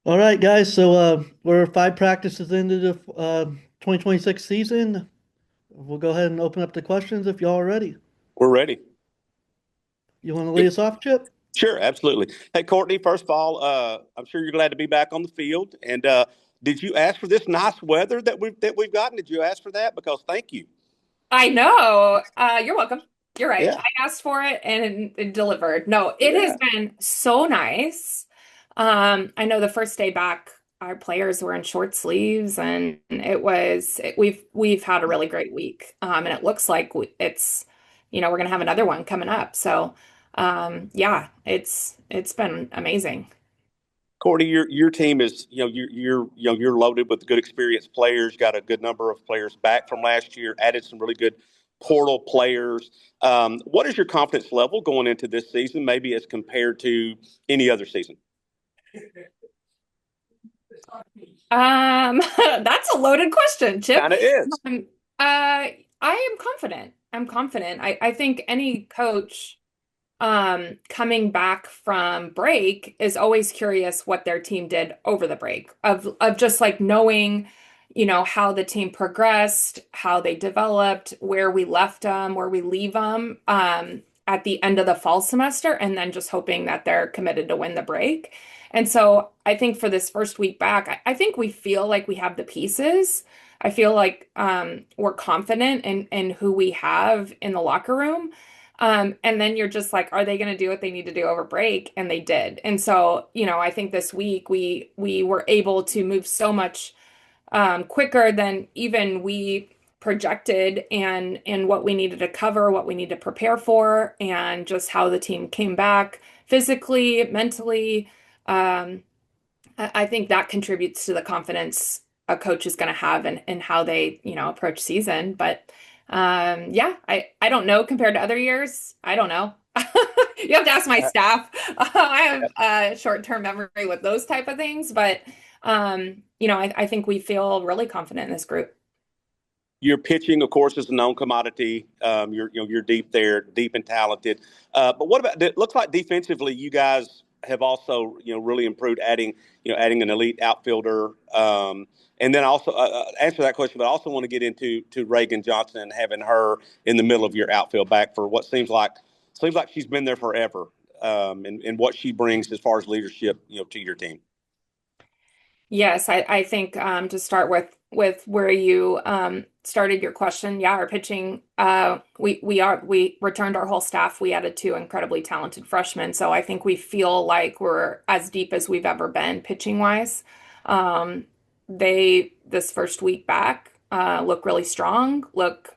All right, guys. So we're five practices into the 2026 season. We'll go ahead and open up the questions if y'all are ready. We're ready. You want to lead us off, Chip? Sure, absolutely. Hey, Courtney, first of all, I'm sure you're glad to be back on the field. And did you ask for this nice weather that we've gotten? Did you ask for that? Because thank you. I know. You're welcome. You're right. Yeah, I asked for it and it delivered. No, it has yeah. been so nice. I know the first day back, our players were in short sleeves, and we've had a really great week. And it looks like we're gonna have another one coming up. So, yeah, it's been amazing. Courtney, your team is you're loaded with good experienced players. Got a good number of players back from last year. Added some really good portal players. What is your confidence level going into this season, maybe as compared to any other season? That's a loaded question, Chip. Kind of is. Um, I am confident. I'm confident. I think any coach coming back from break is always curious what their team did over the break of just like knowing, how the team progressed, how they developed, where we left them, where we leave them at the end of the fall semester, and then just hoping that they're committed to win the break. And so I think for this first week back, I think we feel like we have the pieces. I feel like we're confident in who we have in the locker room. And then you're just like, are they going to do what they need to do over break? And they did. And so, I think this week we were able to move so much quicker than even we projected, and what we needed to cover, what we need to prepare for, and just how the team came back physically, mentally. Um, I think that contributes to the confidence a coach is going to have in how they, approach season. But yeah, I don't know compared to other years. I don't know. You have to ask my staff. I have short-term memory with those type of things, but I think we feel really confident in this group. Your pitching, of course, is a known commodity. You're deep there, deep and talented. But what about? It looks like defensively, you guys have also really improved, adding an elite outfielder. And then also answer that question, but I also want to get into to Reagan Johnson and having her in the middle of your outfield back for what seems like she's been there forever. And what she brings as far as leadership, to your team. Yes, I think to start with where you started your question, yeah, our pitching, we returned our whole staff. We added two incredibly talented freshmen, so I think we feel like we're as deep as we've ever been pitching wise. They this first week back look really strong. Look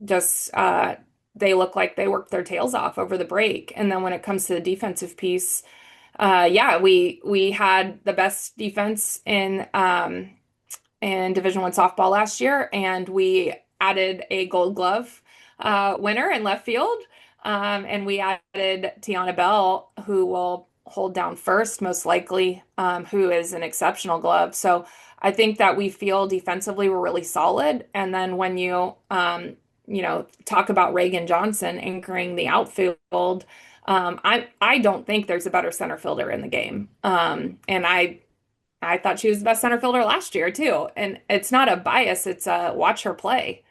just they look like they worked their tails off over the break. And then when it comes to the defensive piece. Yeah, we had the best defense in Division I softball last year, and we added a Gold Glove winner in left field, and we added Tiana Bell, who will hold down first most likely, who is an exceptional glove. So I think that we feel defensively we're really solid, and then when talk about Reagan Johnson anchoring the outfield. I don't think there's a better center fielder in the game. And I thought she was the best center fielder last year too. And it's not a bias, it's a watch her play.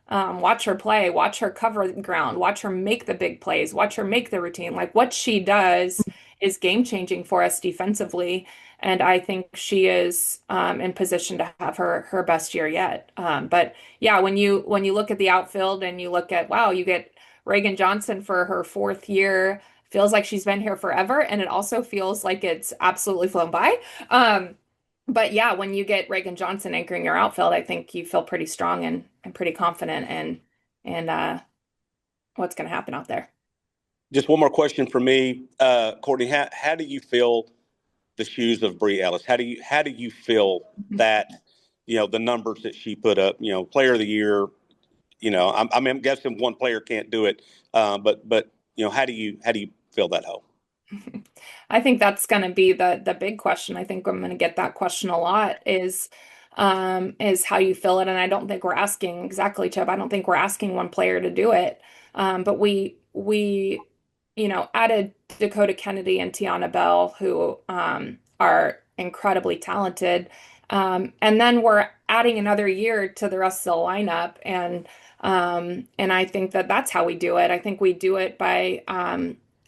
Watch her play, watch her cover the ground, watch her make the big plays, watch her make the routine. Like what she does is game changing for us defensively. And I think she is in position to have her best year yet. But yeah, when you look at the outfield and you look at wow, you get Reagan Johnson for her fourth year. Feels like she's been here forever, and it also feels like it's absolutely flown by. But yeah, when you get Reagan Johnson anchoring your outfield, I think you feel pretty strong and pretty confident and what's going to happen out there. Just one more question for me, Courtney. How do you feel the shoes of Bree Ellis? How do you feel that the numbers that she put up? Player of the year. I'm guessing one player can't do it, but how do you feel that whole? I think that's going to be the big question. I think I'm going to get that question a lot is how you feel it. And I don't think we're asking exactly, Chip. I don't think we're asking one player to do it. But we added Dakota Kennedy and Tiana Bell, who are incredibly talented. And then we're adding another year to the rest of the lineup, and I think that that's how we do it. I think we do it by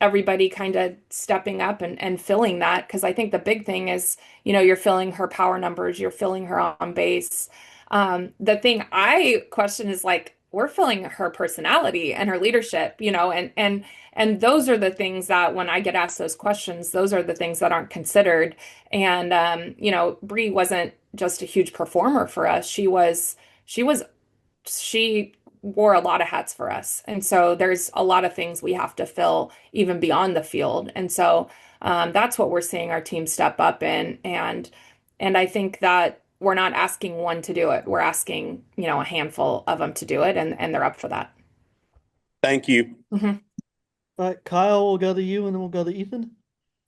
everybody kind of stepping up and filling that, because I think the big thing is, you're filling her power numbers, you're filling her on base. The thing I question is like, we're filling her personality and her leadership, and those are the things that when I get asked those questions, those are the things that aren't considered. And Bree wasn't just a huge performer for us. She was she wore a lot of hats for us. And so there's a lot of things we have to fill even beyond the field. And so that's what we're seeing our team step up in. And I think that we're not asking one to do it. We're asking, a handful of them to do it, and they're up for that. Thank you. Mhm. All right, Kyle, we'll go to you and then we'll go to Ethan.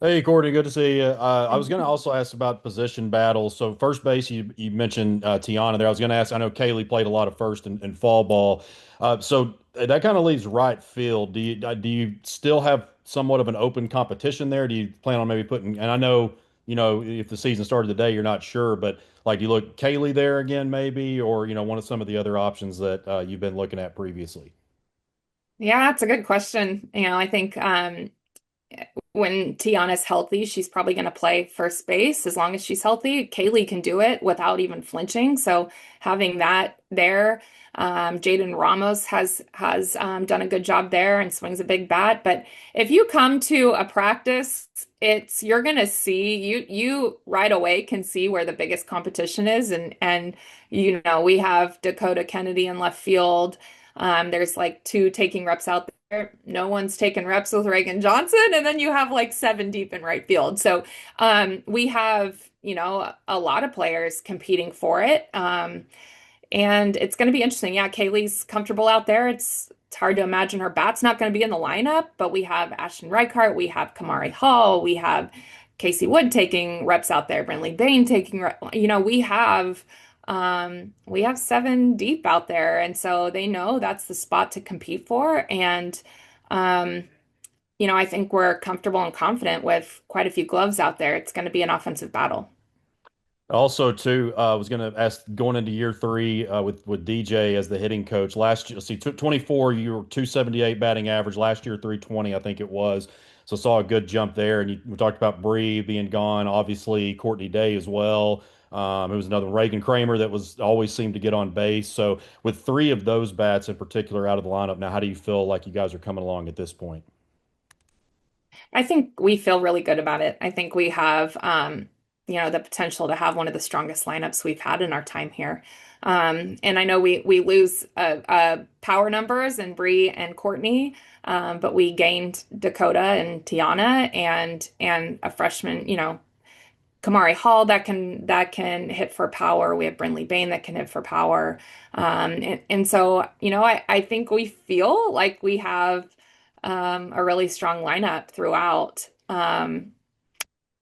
Hey, Courtney, good to see you. I was going to also ask about position battles. So first base, you mentioned Tiana there. I was going to ask, I know Kaylee played a lot of first and fall ball. So that kind of leaves right field. Do you still have somewhat of an open competition there? Do you plan on maybe putting, and I know, if the season started today, you're not sure, but like you look Kaylee there again, maybe, or, one of some of the other options that you've been looking at previously? Yeah, that's a good question. I think when Tiana's healthy, she's probably going to play first base as long as she's healthy. Kaylee can do it without even flinching. So having that there, Jaden Ramos has done a good job there and swings a big bat. But if you come to a practice, you're going to see you right away can see where the biggest competition is, and we have Dakota Kennedy in left field. There's like two taking reps out there. No one's taking reps with Reagan Johnson. And then you have like seven deep in right field. So we have, a lot of players competing for it. And it's going to be interesting. Yeah, Kaylee's comfortable out there. It's hard to imagine her bat's not going to be in the lineup, but we have Ashton Reichart, we have Kamari Hall, we have Casey Wood taking reps out there, Brinley Bain taking we have seven deep out there, and so they know that's the spot to compete for. And um, I think we're comfortable and confident with quite a few gloves out there. It's going to be an offensive battle. Also, too, I was going to ask going into year three with DJ as the hitting coach. Last year, see, 24, you were 278 batting average. Last year, 320, I think it was. So saw a good jump there. And we talked about Bree being gone, obviously Courtney Day as well. It was another Reagan Kramer that was always seemed to get on base. So with three of those bats in particular out of the lineup, now how do you feel like you guys are coming along at this point? I think we feel really good about it. I think we have, the potential to have one of the strongest lineups we've had in our time here. And I know we lose power numbers in Bree and Courtney, but we gained Dakota and Tiana and a freshman, Kamari Hall that can hit for power. We have Brinley Bain that can hit for power. And so, I think we feel like we have a really strong lineup throughout.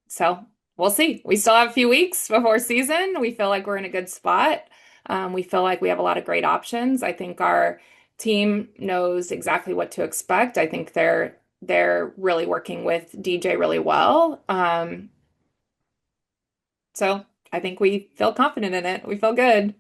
So we'll see. We still have a few weeks before season. We feel like we're in a good spot. We feel like we have a lot of great options. I think our team knows exactly what to expect. I think they're really working with DJ really well. So I think we feel confident in it. We feel good.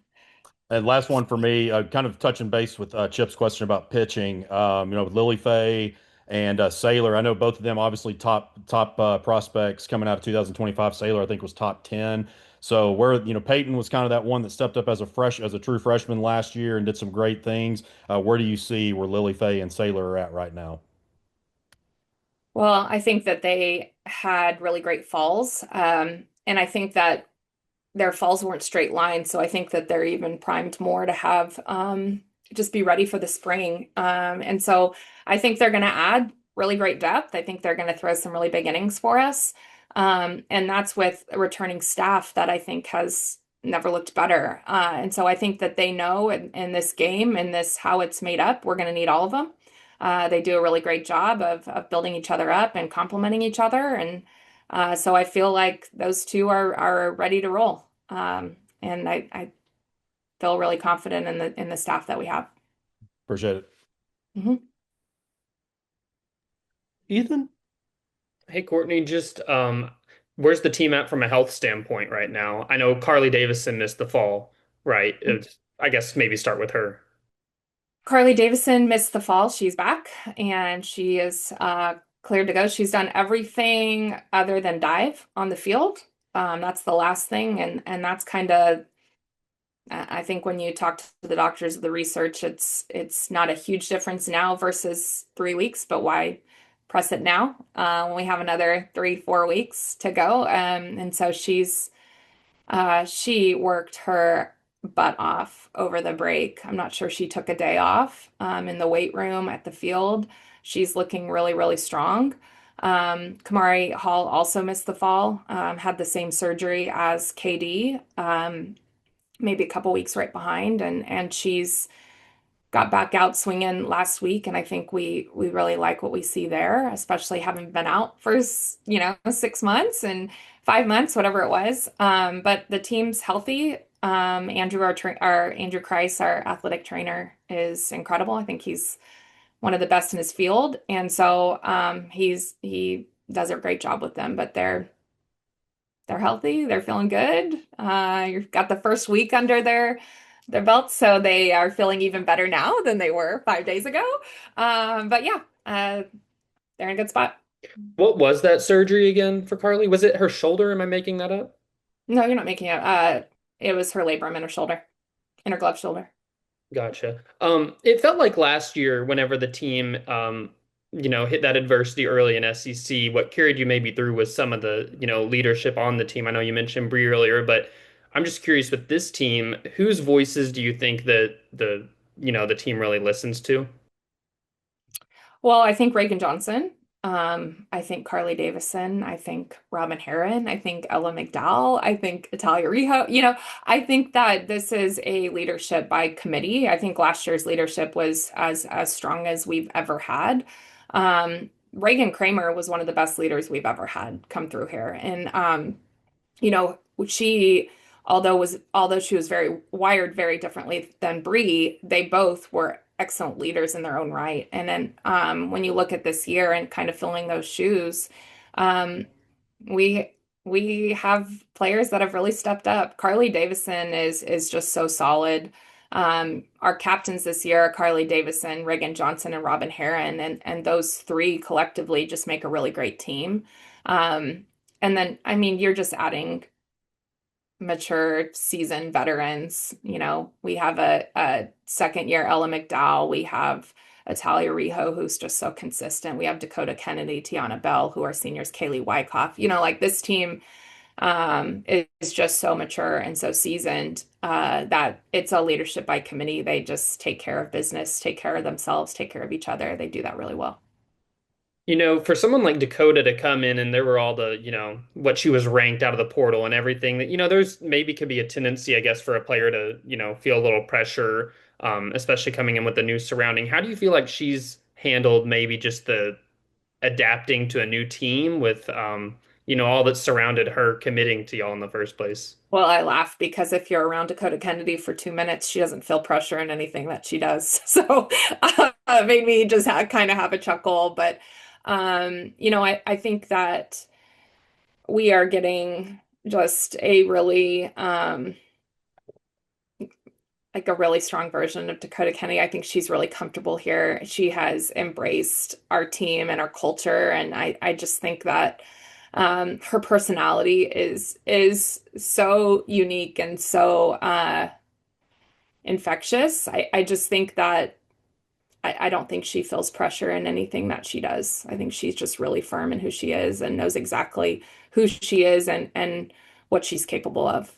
And last one for me, kind of touching base with Chip's question about pitching. With Lily Fay and Sailor, I know both of them obviously top prospects coming out of 2025. Sailor, I think, was top 10. So where Peyton was kind of that one that stepped up as a true freshman last year and did some great things. Where do you see where Lily Fay and Sailor are at right now? Well, I think that they had really great falls. And I think that their falls weren't straight lines. So I think that they're even primed more to have just be ready for the spring. And so I think they're going to add really great depth. I think they're going to throw some really big innings for us. And that's with a returning staff that I think has never looked better. And so I think that they know in this game and this how it's made up, we're going to need all of them. They do a really great job of building each other up and complementing each other. And so I feel like those two are ready to roll. And I feel really confident in the staff that we have. Appreciate it. Mhm. Ethan? Hey Courtney, just Where's the team at from a health standpoint right now? I know Carly Davison missed the fall, right? I guess maybe start with her. Carly Davison missed the fall. She's back and she is cleared to go. She's done everything other than dive on the field. That's the last thing, and that's kind of I think when you talk to the doctors of the research, it's not a huge difference now versus 3 weeks, but why press it now when we have another 3, 4 weeks to go? And so she worked her butt off over the break. I'm not sure she took a day off in the weight room at the field. She's looking really, really strong. Kamari Hall also missed the fall, had the same surgery as KD, maybe a couple weeks right behind, and she's got back out swinging last week, and I think we really like what we see there, especially having been out for 6 months and 5 months, whatever it was. But the team's healthy. Our Andrew Kreis, our athletic trainer, is incredible. I think he's one of the best in his field, and so he does a great job with them. But they're healthy, they're feeling good. You've got the first week under their belts, so they are feeling even better now than they were 5 days ago. But yeah, they're in a good spot. What was that surgery again for Carly? Was it her shoulder? Am I making that up? No, you're not making it. It was her labrum in her shoulder, in her glove shoulder. Gotcha. It felt like last year, whenever the team, hit that adversity early in SEC, what carried you maybe through was some of the, leadership on the team. I know you mentioned Bree earlier, but I'm just curious with this team, whose voices do you think that the team really listens to? Well, I think Reagan Johnson. I think Carly Davison. I think Robin Heron. I think Ella McDowell. I think Italia Riho. I think that this is a leadership by committee. I think last year's leadership was as strong as we've ever had. Reagan Kramer was one of the best leaders we've ever had come through here, and she although she was very wired very differently than Bree, they both were excellent leaders in their own right. And then when you look at this year and kind of filling those shoes, um, we we have players that have really stepped up. Carly Davison is just so solid. Our captains this year are Carly Davison, Reagan Johnson, and Robin Heron, and those three collectively just make a really great team. And then, I mean, you're just adding mature, seasoned veterans. We have a second year Ella McDowell. We have Italia Riho, who's just so consistent. We have Dakota Kennedy, Tiana Bell, who are seniors, Kaylee Wyckoff. Like this team is just so mature and so seasoned that it's a leadership by committee. They just take care of business, take care of themselves, take care of each other. They do that really well. For someone like Dakota to come in and there were all the, what she was ranked out of the portal and everything that, there's maybe could be a tendency, I guess, for a player to, feel a little pressure, especially coming in with the new surrounding. How do you feel like she's handled maybe just the adapting to a new team with, all that surrounded her committing to y'all in the first place? Well, I laugh because if you're around Dakota Kennedy for 2 minutes, she doesn't feel pressure in anything that she does. So it made me just kind of have a chuckle. But, I think that we are getting just a really, like a really strong version of Dakota Kennedy. I think she's really comfortable here. She has embraced our team and our culture. And I just think that her personality is so unique and so infectious. I just think that I don't think she feels pressure in anything that she does. I think she's just really firm in who she is and knows exactly who she is and what she's capable of.